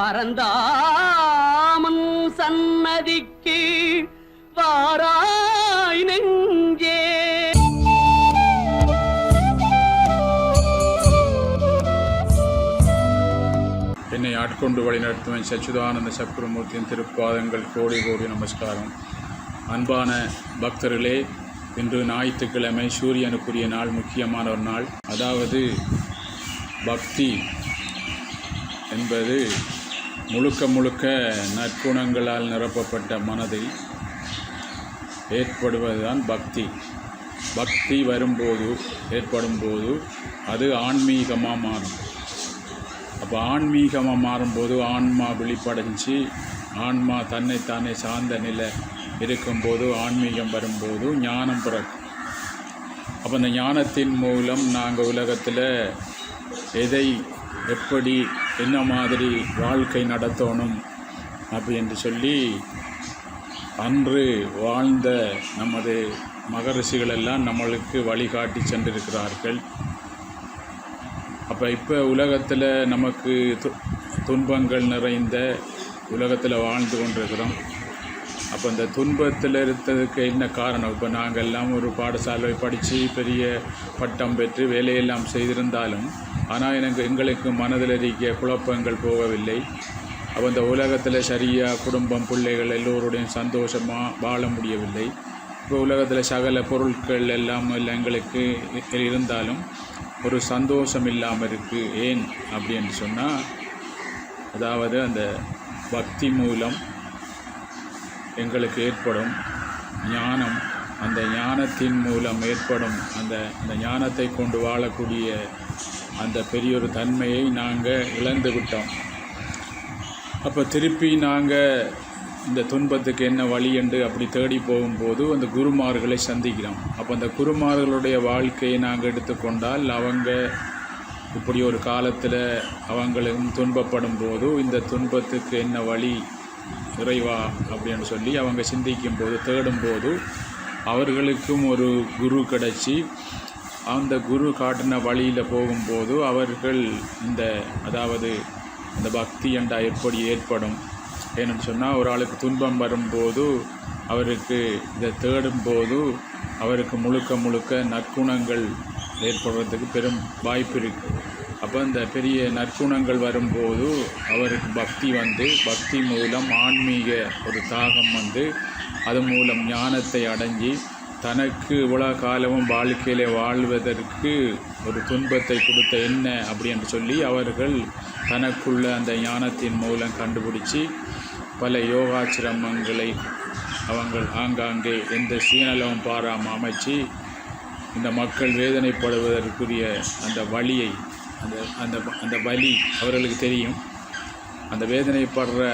பரந்தாமன் சன்னதிக்கு வாராய் நெஞ்சே. என்னை ஆட்கொண்டு வழிநடத்துவன் சச்சிதானந்த சக்கரமூர்த்தியின் திருப்பாதங்கள் கோடி கோடி நமஸ்காரம். அன்பான பக்தர்களே, இன்று ஞாயிற்றுக்கிழமை, சூரியனுக்குரிய நாள், முக்கியமான ஒரு நாள். அதாவது பக்தி என்பது முழுக்க முழுக்க நற்குணங்களால் நிரப்பப்பட்ட மனதில் ஏற்படுவதுதான் பக்தி. பக்தி வரும்போது ஏற்படும்போது அது ஆன்மீகமாக மாறும். அப்போ ஆன்மீகமாக மாறும்போது ஆன்மா விழிப்படைஞ்சு ஆன்மா தன்னைத்தானே சார்ந்த நிலை இருக்கும்போது ஆன்மீகம் வரும்போது ஞானம் பிறக்கும். அப்போ அந்த ஞானத்தின் மூலம் நாங்கள் உலகத்தில் எதை எப்படி என்ன மாதிரி வாழ்க்கை நடத்தணும் என்று சொல்லி அன்று வாழ்ந்த நமது மகரிஷிகளெல்லாம் நம்மளுக்கு வழிகாட்டி சென்றிருக்கிறார்கள். அப்போ இப்போ உலகத்தில் நமக்கு துன்பங்கள் நிறைந்த உலகத்தில் வாழ்ந்து கொண்டிருக்கிறோம். அப்போ இந்த துன்பத்தில் இருந்ததுக்கு என்ன காரணம்? இப்போ நாங்கள் எல்லாம் ஒரு பாடசாலை படித்து பெரிய பட்டம் பெற்று வேலையெல்லாம் செய்திருந்தாலும் ஆனால் எங்களுக்கு மனதில் இருக்க குழப்பங்கள் போகவில்லை. அப்போ இந்த உலகத்தில் சரியாக குடும்பம், பிள்ளைகள் எல்லோருடையும் சந்தோஷமாக வாழ முடியவில்லை. இப்போ உலகத்தில் சகல பொருட்கள் எல்லாம் எங்களுக்கு இருந்தாலும் ஒரு சந்தோஷம் இல்லாமல் இருக்குது. ஏன் அப்படின்னு சொன்னால், அதாவது அந்த பக்தி மூலம் எங்களுக்கு ஏற்படும் ஞானம், அந்த ஞானத்தின் மூலம் ஏற்படும் அந்த ஞானத்தை கொண்டு வாழக்கூடிய அந்த பெரியொரு தன்மையை நாங்கள் இழந்து விட்டோம். அப்போ திருப்பி நாங்கள் இந்த துன்பத்துக்கு என்ன வழி என்று அப்படி தேடி போகும்போது அந்த குருமார்களை சந்திக்கிறோம். அப்போ அந்த குருமார்களுடைய வாழ்க்கையை நாங்கள் எடுத்துக்கொண்டால், அவங்க இப்படி ஒரு காலத்தில் அவங்களும் துன்பப்படும் போது இந்த துன்பத்துக்கு என்ன வழி இறைவா அப்படின்னு சொல்லி அவங்க சிந்திக்கும் போது, தேடும்போது அவர்களுக்கும் ஒரு குரு கிடச்சி அந்த குரு காட்டின வழியில் போகும்போது அவர்கள் அதாவது அந்த பக்தி என்றா எப்படி ஏற்படும் ஏன்னு சொன்னால், ஒரு ஆளுக்கு துன்பம் வரும்போது அவருக்கு இதை தேடும்போது அவருக்கு முழுக்க முழுக்க நற்குணங்கள் ஏற்படுறதுக்கு பெரும் வாய்ப்பு இருக்குது. அப்போ இந்த பெரிய நற்குணங்கள் வரும்போது அவருக்கு பக்தி மூலம் ஆன்மீக ஒரு தாகம் அது மூலம் ஞானத்தை அடைஞ்சி தனக்கு இவ்வளோ காலமும் வாழ்க்கையிலே வாழ்வதற்கு ஒரு துன்பத்தை கொடுத்த என்ன அப்படின்னு சொல்லி அவர்கள் தனக்குள்ள அந்த ஞானத்தின் மூலம் கண்டுபிடிச்சி பல யோகாசிரமங்களை அவங்க ஆங்காங்கே எந்த சுயநலமும் பாராமல் அமைச்சு இந்த மக்கள் வேதனைப்படுவதற்குரிய அந்த வழியை அந்த வலி அவர்களுக்கு தெரியும். அந்த வேதனைப்படுற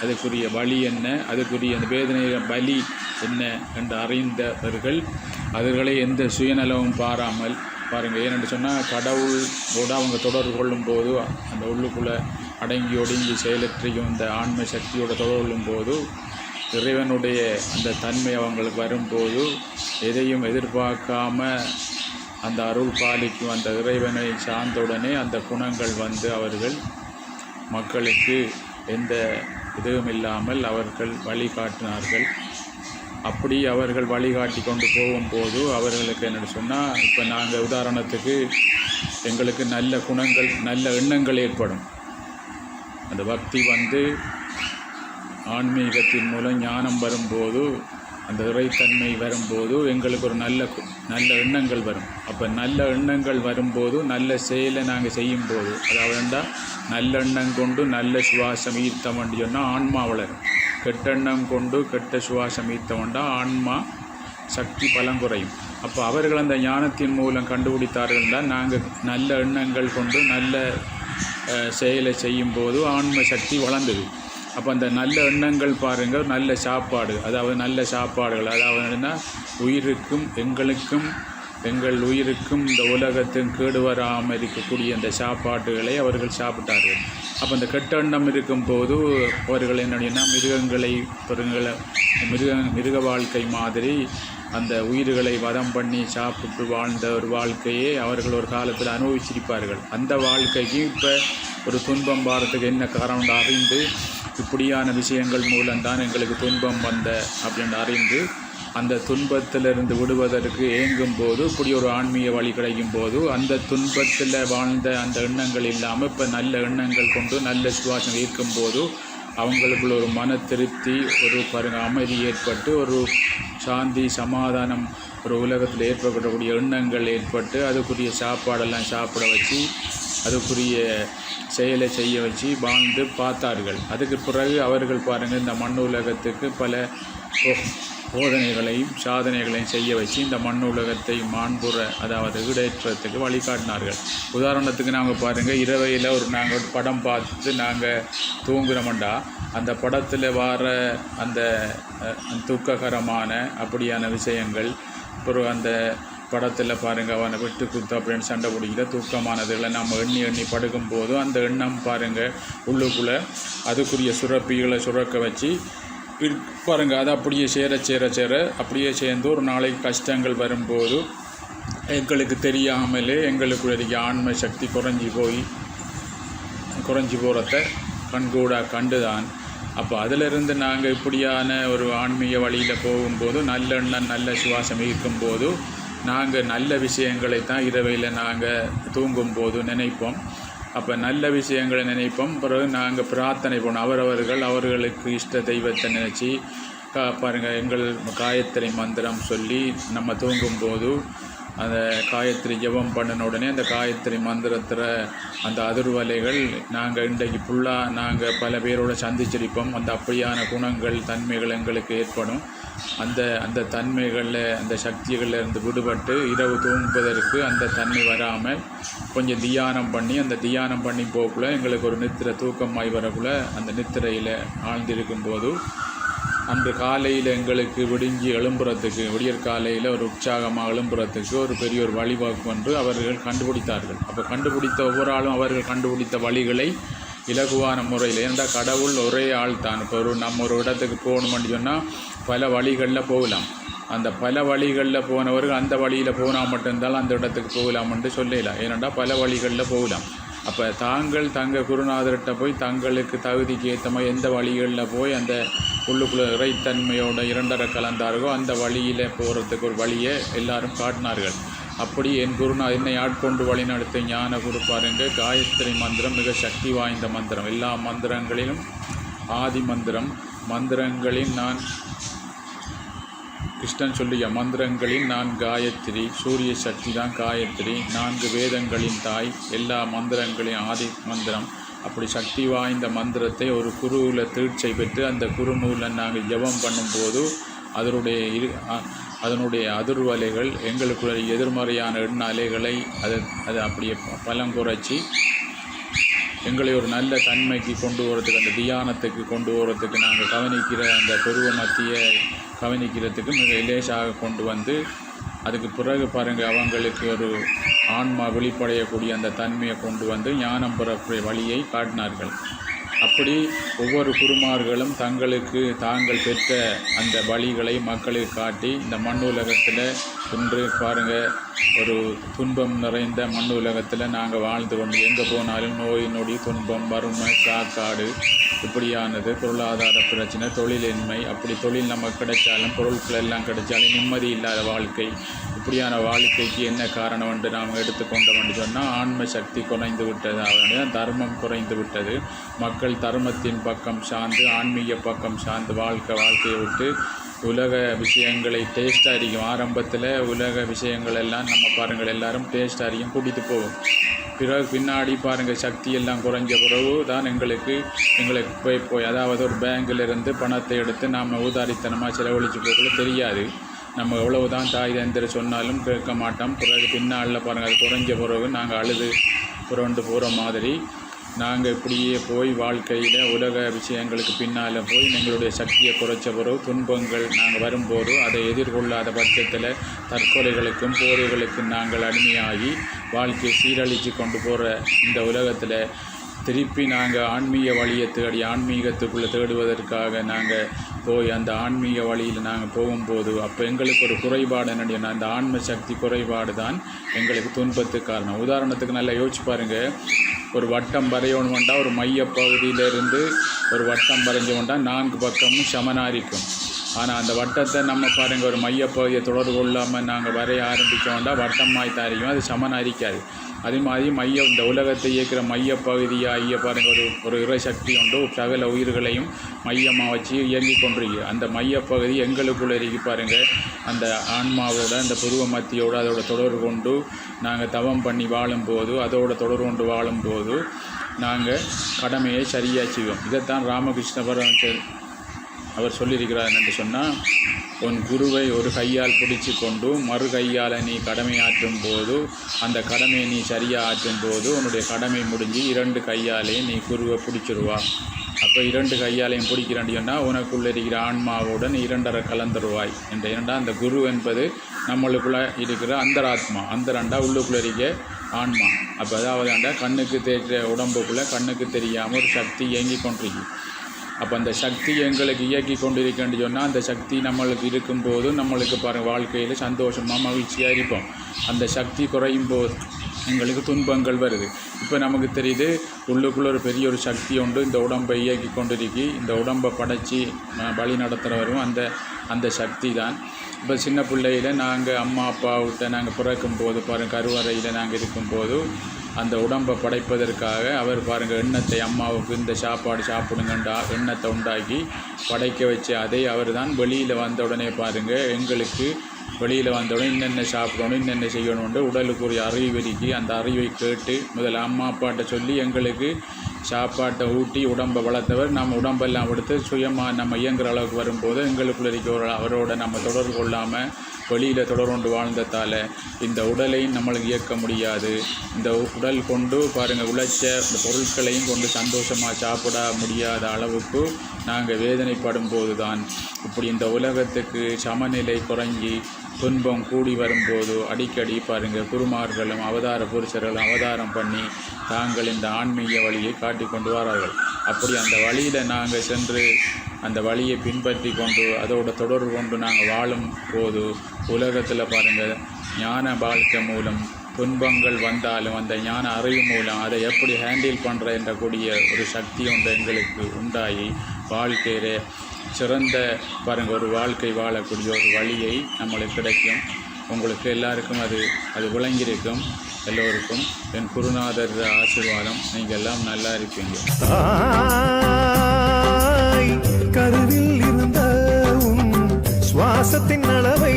அதுக்குரிய வழி என்ன, அதுக்குரிய அந்த வேதனைய வலி என்ன என்று அறிந்தவர்கள் அவர்களை எந்த சுயநலமும் பாராமல் பாருங்கள். ஏனென்று சொன்னால், கடவுளோடு அவங்க தொடர்பு கொள்ளும்போது அந்த உள்ளுக்குள்ளே அடங்கி ஒடுங்கி செயலற்றையும் இந்த ஆன்ம சக்தியோடு தொடர்பு கொள்ளும்போது இறைவனுடைய அந்த தன்மை அவங்களுக்கு வரும்போது எதையும் எதிர்பார்க்காம அந்த அருள் பாலிக்கும் அந்த இறைவனை சார்ந்தவுடனே அந்த குணங்கள் அவர்கள் மக்களுக்கு எந்த இதுவும் இல்லாமல் அவர்கள் வழிகாட்டினார்கள். அப்படி அவர்கள் வழிகாட்டி கொண்டு போகும்போது அவர்களுக்கு என்ன சொன்னால், இப்போ நாங்கள் உதாரணத்துக்கு எங்களுக்கு நல்ல குணங்கள், நல்ல எண்ணங்கள் ஏற்படும். அந்த பக்தி ஆன்மீகத்தின் மூலம் ஞானம் வரும்போது, அந்த இறைத்தன்மை வரும்போது எங்களுக்கு ஒரு நல்ல எண்ணங்கள் வரும். அப்போ நல்ல எண்ணங்கள் வரும்போது நல்ல செயலை நாங்கள் செய்யும்போது, அதாவது நல்ல எண்ணம் கொண்டு நல்ல சுவாசம் ஈர்த்தம் சொன்னால் ஆன்மா வளரும். கெட்டெண்ணம் கொண்டு கெட்ட சுவாசம் ஈர்த்தவண்டா ஆன்மா சக்தி பலம் குறையும். அப்போ அவர்கள் அந்த ஞானத்தின் மூலம் கண்டுபிடித்தார்கள் தான் நாங்கள் நல்ல எண்ணங்கள் கொண்டு நல்ல செயலை செய்யும்போது ஆன்ம சக்தி வளர்ந்தது. அப்போ அந்த நல்ல எண்ணங்கள் பாருங்கள், நல்ல சாப்பாடு, அதாவது நல்ல சாப்பாடுகள், அதாவது உயிருக்கும் எங்கள் உயிருக்கும் இந்த உலகத்தின் கேடு வராமல் இருக்கக்கூடிய அந்த சாப்பாடுகளை அவர்கள் சாப்பிட்டார்கள். அப்போ அந்த கெட்ட எண்ணம் இருக்கும்போது அவர்கள் என்னன்னா மிருகங்களை மிருக வாழ்க்கை மாதிரி அந்த உயிர்களை வதம் பண்ணி சாப்பிட்டு வாழ்ந்த ஒரு வாழ்க்கையை அவர்கள் ஒரு காலத்தில் அனுபவிச்சிருப்பார்கள். அந்த வாழ்க்கைக்கு இப்போ ஒரு துன்பம் வாரத்துக்கு என்ன காரணம் அறிந்து இப்படியான விஷயங்கள் மூலம்தான் எங்களுக்கு துன்பம் வந்த அப்படின்னு அறிந்து அந்த துன்பத்திலிருந்து விடுவதற்கு ஏங்கும் போது இப்படி ஒரு ஆன்மீக வழி கிடைக்கும் போது அந்த துன்பத்தில் வாழ்ந்த அந்த எண்ணங்கள் இல்லாமல் இப்போ நல்ல எண்ணங்கள் கொண்டு நல்ல சுவாசம் இருக்கும்போது அவங்களுக்குள்ள ஒரு மன திருப்தி, ஒரு அமைதி ஏற்பட்டு ஒரு சாந்தி சமாதானம் ஒரு உலகத்தில் ஏற்படக்கூடிய எண்ணங்கள் ஏற்பட்டு அதுக்குரிய சாப்பாடெல்லாம் சாப்பிட வச்சு அதுக்குரிய செயலை செய்ய வச்சு வாழ்ந்து பார்த்தார்கள். அதுக்கு பிறகு அவர்கள் பாருங்கள் இந்த மண் உலகத்துக்கு பல போதனைகளையும் சாதனைகளையும் செய்ய வச்சு இந்த மண் உலகத்தை மாண்புற அதாவது ஈடேற்றத்துக்கு வழிகாட்டினார்கள். உதாரணத்துக்கு நாங்கள் பாருங்கள் இரவையில் நாங்கள் ஒரு படம் பார்த்து நாங்கள் தூங்குறோம்டா அந்த படத்தில் வர அந்த துக்ககரமான அப்படியான விஷயங்கள் அப்புறம் அந்த படத்தில் பாருங்கள் அவனை விட்டு குத்து அப்படின்னு சண்டை பிடிக்கிற தூக்கமானதுகளை நம்ம எண்ணி படுக்கும்போது அந்த எண்ணம் பாருங்கள் உள்ளுக்குள்ளே அதுக்குரிய சுரப்பிகளை சுரக்க வச்சு பாருங்கள் அது அப்படியே சேர அப்படியே சேர்ந்து ஒரு நாளைக்கு கஷ்டங்கள் வரும்போது எங்களுக்கு தெரியாமலே எங்களுக்குரிய ஆன்ம சக்தி குறைஞ்சி போகிறத கண்கூடாக கண்டுதான். அப்போ அதிலிருந்து நாங்கள் இப்படியான ஒரு ஆன்மீக வழியில் போகும்போது நல்ல சுவாசம் இருக்கும்போது நாங்கள் நல்ல விஷயங்களை தான் இரவையில் நாங்கள் தூங்கும்போது நினைப்போம். அப்போ நல்ல விஷயங்களை நினைப்போம். பிறகு நாங்கள் பிரார்த்தனை பண்ணோம். அவர்களுக்கு இஷ்ட தெய்வத்தை நினச்சி பாருங்கள் எங்கள் காயத்ரி மந்திரம் சொல்லி நம்ம தூங்கும்போது அந்த காயத்ரி ஜெபம் பண்ணின உடனே அந்த காயத்ரி மந்திரத்தில் அந்த அதிர்வலைகள் நாங்கள் இன்றைக்கு ஃபுல்லாக நாங்கள் பல பேரோடு சந்திச்சிருப்போம். அந்த அப்படியான குணங்கள் தன்மைகள் எங்களுக்கு ஏற்படும். அந்த தன்மைகளில் அந்த சக்திகளில் இருந்து விடுபட்டு இரவு தூங்குவதற்கு அந்த தன்மை வராமல் கொஞ்சம் தியானம் பண்ணி போக்குள்ள எங்களுக்கு ஒரு நித்திரை தூக்கமாய் வரக்குள்ள அந்த நித்திரையில் ஆழ்ந்திருக்கும் போது அன்று காலையில் எங்களுக்கு விடியற் காலையில் ஒரு உற்சாகமாக எழும்புறத்துக்கு ஒரு பெரிய ஒரு வழிவகுப்பு என்று அவர்கள் கண்டுபிடித்தார்கள். அப்போ கண்டுபிடித்த ஒவ்வொரு ஆளும் அவர்கள் கண்டுபிடித்த வழிகளை இலகுவான முறையில், ஏனென்றால் கடவுள் ஒரே ஆள் தான். இப்போ நம்ம ஒரு இடத்துக்கு போகணும்னு சொன்னால் பல வழிகளில் போகலாம். அந்த பல வழிகளில் போனவர்கள் அந்த வழியில் போனால் மட்டும்தான் அந்த இடத்துக்கு போகலாம்னு சொல்லலாம். ஏனென்றால் பல வழிகளில் போகலாம். அப்போ தங்கள் குருநாதர்கிட்ட போய் தங்களுக்கு தகுதிக்கு ஏற்ற மாதிரி எந்த வழிகளில் போய் அந்த உள்ளுக்குள்ள இறைத்தன்மையோட இரண்டரை கலந்தார்களோ அந்த வழியில் போகிறதுக்கு ஒரு வழியை எல்லாரும் காட்டினார்கள். அப்படி என் குருநாதர் என்னை ஆட்கொண்டு வழிநடத்த ஞான குரு பாருங்க. காயத்ரி மந்திரம் மிக சக்தி வாய்ந்த மந்திரம். எல்லா மந்திரங்களிலும் ஆதி மந்திரங்களில் நான் கிருஷ்ணன் சொல்லிய மந்திரங்களில் நான் காயத்ரி, சூரிய சக்தி தான் காயத்ரி, 4 வேதங்களின் தாய், எல்லா மந்திரங்களின் ஆதி மந்திரம். அப்படி சக்தி வாய்ந்த மந்திரத்தை ஒரு குருவில் தீட்சை பெற்று அந்த குருநூலில் நாங்கள் ஜெபம் பண்ணும்போது அதனுடைய அதிர்வலைகள் எங்களுக்குள்ள எதிர்மறையான எண்ண அலைகளை அது அப்படியே பலம் குறைச்சி எங்களை ஒரு நல்ல தன்மைக்கு கொண்டு போகிறதுக்கு, அந்த தியானத்துக்கு கொண்டு போகிறதுக்கு, நாங்கள் கவனிக்கிற அந்த பருவ மத்தியை கவனிக்கிறதுக்கு மிக இலேசாக கொண்டு வந்து அதுக்கு பிறகு பாருங்கள் அவங்களுக்கு ஒரு ஆன்மா வெளிப்படையக்கூடிய அந்த தன்மையை கொண்டு வந்து ஞானம் பெறக்கூடிய வழியை காட்டினார்கள். அப்படி ஒவ்வொரு குருமார்களும் தாங்கள் பெற்ற அந்த வழிகளை மக்களுக்கு காட்டி இந்த மண் உலகத்தில் இன்று பாருங்கள் ஒரு துன்பம் நிறைந்த மண் உலகத்தில் நாங்கள் வாழ்ந்து கொண்டு எங்கே போனாலும் நோய் நொடி துன்பம் வறுமை சாக்காடு இப்படியானது பொருளாதார பிரச்சனை தொழிலின்மை, அப்படி தொழில் நமக்கு கிடைச்சாலும் பொருட்கள் எல்லாம் கிடைச்சாலும் நிம்மதி இல்லாத வாழ்க்கை, இப்படியான வாழ்க்கைக்கு என்ன காரணம் என்று நாம் எடுத்துக்கொண்டோம் என்று சொன்னால் ஆன்ம சக்தி குறைந்து விட்டது, அதனுடைய தர்மம் குறைந்து விட்டது. மக்கள் தர்மத்தின் பக்கம் சார்ந்து ஆன்மீக பக்கம் சார்ந்து வாழ்க்கையை விட்டு உலக விஷயங்களை டேஸ்ட்டாக இருக்கும். ஆரம்பத்தில் உலக விஷயங்கள் எல்லாம் நம்ம பாருங்கள் எல்லாரும் டேஸ்ட்டாக இருக்கும் குடித்து போகும். பின்னாடி பாருங்கள் சக்தி எல்லாம் குறைஞ்ச பிறகு தான் எங்களுக்கு போய் அதாவது ஒரு பேங்கிலிருந்து பணத்தை எடுத்து நாம் ஊதாரித்தனமாக செலவழித்து போகல தெரியாது. நம்ம எவ்வளவு தான் தாய் தந்திர சொன்னாலும் கேட்க மாட்டோம். பின்னால் பாருங்கள் அது குறைஞ்ச பிறகு நாங்கள் அழுது புரண்டு போகிற மாதிரி நாங்கள் இப்படியே போய் வாழ்க்கையில் உலக விஷயங்களுக்கு பின்னால் போய் எங்களுடைய சக்தியை குறைச்ச பிறகு துன்பங்கள் நாங்கள் வரும்போது அதை எதிர்கொள்ளாத பட்சத்தில் தற்கொலைகளுக்கும் போதைகளுக்கும் நாங்கள் அடிமையாகி வாழ்க்கையை சீரழித்து கொண்டு போகிற இந்த உலகத்தில் திருப்பி நாங்கள் ஆன்மீக வழியை தேடி ஆன்மீகத்துக்குள்ளே தேடுவதற்காக நாங்கள் போய் அந்த ஆன்மீக வழியில் நாங்கள் போகும்போது அப்போ எங்களுக்கு ஒரு குறைபாடு என்னுடைய அந்த ஆன்ம சக்தி குறைபாடு தான் எங்களுக்கு துன்பத்துக்கு காரணம். உதாரணத்துக்கு நல்லா யோசிச்சு பாருங்கள், ஒரு வட்டம் வரையணுமெண்டா ஒரு மையப்பகுதியிலிருந்து ஒரு வட்டம் வரைஞ்சோம்னா 4 பக்கமும் சமனாக இருக்கும். ஆனால் அந்த வட்டத்தை நம்ம பாருங்கள் ஒரு மையப்பகுதியை தொடர்பு கொள்ளாமல் நாங்கள் வரைய ஆரம்பித்தோம்னா வட்டமாய் தரையும் அது சமனாக இருக்காது. அதே மாதிரி இந்த உலகத்தை இயக்கிற மையப்பகுதியாக பாருங்கள் ஒரு இறைசக்தி உண்டு சகல உயிர்களையும் மையமாக வச்சு இயங்கி கொண்டிருக்கு. அந்த மையப்பகுதி எங்களுக்குள்ளே இருக்கு பாருங்கள். அந்த ஆன்மாவோட அந்த புருவ மத்தியோடு அதோட தொடர்பு கொண்டு நாங்கள் தவம் பண்ணி வாழும்போது அதோட தொடர்பு கொண்டு வாழும்போது நாங்கள் கடமையை சரியாக செய்வோம். இதைத்தான் ராமகிருஷ்ண பரமஹம்சர் அவர் சொல்லியிருக்கிறார் என்று சொன்னால், உன் குருவை ஒரு கையால் பிடிச்சு கொண்டு மறு கையால் நீ கடமையாற்றும் போது அந்த கடமையை நீ சரியாக ஆற்றும் போது உன்னுடைய கடமை முடிஞ்சு 2 கையாலையும் நீ குருவை பிடிச்சிருவா. அப்போ 2 கையாலையும் பிடிக்கிறேன்னு சொன்னால் உனக்குள்ளே இருக்கிற ஆன்மாவுடன் 2 கலந்துருவாய் என்ற. ஏனெண்டா அந்த குரு என்பது நம்மளுக்குள்ளே இருக்கிற அந்தராத்மா, அந்தரண்டா உள்ளுக்குள்ளே இருக்க ஆன்மா. அப்போ அதாவது கண்ணுக்கு தெரிகிற உடம்புக்குள்ளே கண்ணுக்கு தெரியாமல் ஒரு சக்தி இயங்கி கொண்டிருக்கு. அப்போ அந்த சக்தி எங்களுக்கு இயக்கி கொண்டிருக்கேன்னு சொன்னால் அந்த சக்தி நம்மளுக்கு இருக்கும்போது நம்மளுக்கு வாழ்க்கையில் சந்தோஷமாக மகிழ்ச்சியாக இருப்போம். அந்த சக்தி குறையும் போது எங்களுக்கு துன்பங்கள் வருது. இப்போ நமக்கு தெரியுது உள்ளுக்குள்ளே ஒரு பெரிய ஒரு சக்தி உண்டு இந்த உடம்பை இயக்கி கொண்டிருக்கி இந்த உடம்பை படைச்சி வழி நடத்துகிறவரும் அந்த சக்தி தான். இப்போ சின்ன பிள்ளையில் நாங்கள் அம்மா அப்பாவிட்ட நாங்கள் பிறக்கும்போது கருவறையில் நாங்கள் இருக்கும்போது அந்த உடம்பை படைப்பதற்காக அவர் எண்ணத்தை அம்மாவுக்கு இந்த சாப்பாடு சாப்பிடுங்கண்டா எண்ணத்தை உண்டாக்கி படைக்க வச்ச அதே அவர் தான் வெளியில் வந்த உடனே எங்களுக்கு வெளியில் வந்தவுடனே இன்னென்ன சாப்பிடணும் இன்னென்ன செய்யணும்னு உடலுக்குரிய அறிவுரிக்கு அந்த அறிவை கேட்டு முதல்ல அம்மா அப்பாட்ட சொல்லி எங்களுக்கு சாப்பாட்டை ஊட்டி உடம்பை வளர்த்தவர். நம்ம உடம்பெல்லாம் எடுத்து சுயமாக நம்ம இயங்குகிற அளவுக்கு வரும்போது எங்களுக்குள்ள இருக்கிற அவரோட நம்ம தொடர்பு கொள்ளாமல் வெளியில் தொடர்ந்து வாழ்ந்ததால் இந்த உடலையும் நம்மளுக்கு இயக்க முடியாது. இந்த உடல் கொண்டு உழைச்ச இந்த பொருட்களையும் கொண்டு சந்தோஷமாக சாப்பிட முடியாத அளவுக்கு நாங்கள் வேதனைப்படும் போது தான் இப்படி இந்த உலகத்துக்கு சமநிலை குறைஞ்சி துன்பம் கூடி வரும்போது அடிக்கடி குருமார்களும் அவதார புருஷர்களும் அவதாரம் பண்ணி தாங்கள் இந்த ஆன்மீக வழியை காட்டி கொண்டு வரார்கள். அப்படி அந்த வழியில் நாங்கள் சென்று அந்த வழியை பின்பற்றி கொண்டு அதோட தொடர்பு கொண்டு நாங்கள் வாழும் போது உலகத்தில் ஞான வாழ்க்கை மூலம் துன்பங்கள் வந்தாலும் அந்த ஞான அறிவு மூலம் அதை எப்படி ஹேண்டில் பண்ணுற என்ற கூடிய ஒரு சக்தி ஒன்று எங்களுக்கு உண்டாகி வாழ்க்கையிலே சிறந்த ஒரு வாழ்க்கை வாழக்கூடிய ஒரு வழியை நம்மளுக்கு கிடைக்கும். உங்களுக்கு எல்லாருக்கும் அது விளங்கியிருக்கும். எல்லோருக்கும் என் குருநாதர் ஆசீர்வாதம். நீங்கள் எல்லாம் நல்லா இருப்பீங்க. கருவில் இருந்த சுவாசத்தின் அளவை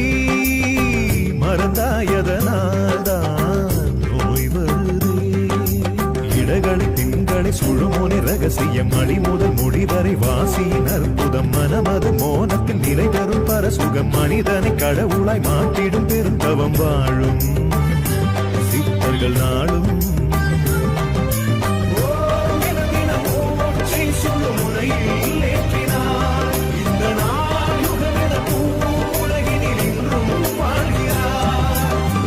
மறந்தாயதனால்தான் நோய் வருதே. இடகளை திங்களை சுழுமோனி ரகசியம் அடி முதல் முடிவரை வாசியின் அற்புதம் மனமது மோனத்தில் நிலை தரும் பரசுகம் மனிதனை கடவுளாய் மாற்றிடும் பெருந்தவம் வாழும் சித்தர்கள் நாளும்